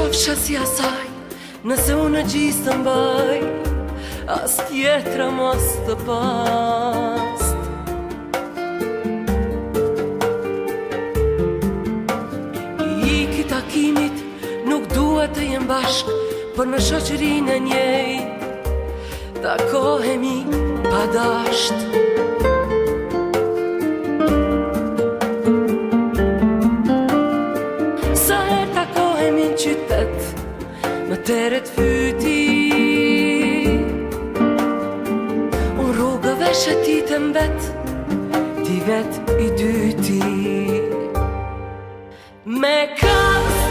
qofsha si asaj, nëse unë në gjisë të mbaj, as tjetra mos të past. I iki takimit nuk dua të jem bashk, për në shoqërinë e njëjtë takohemi pa dasht. Sa her takohemi në qytet, më teret fyti, unë rrugëve shetitem vet, ti vet i dyti. Me kas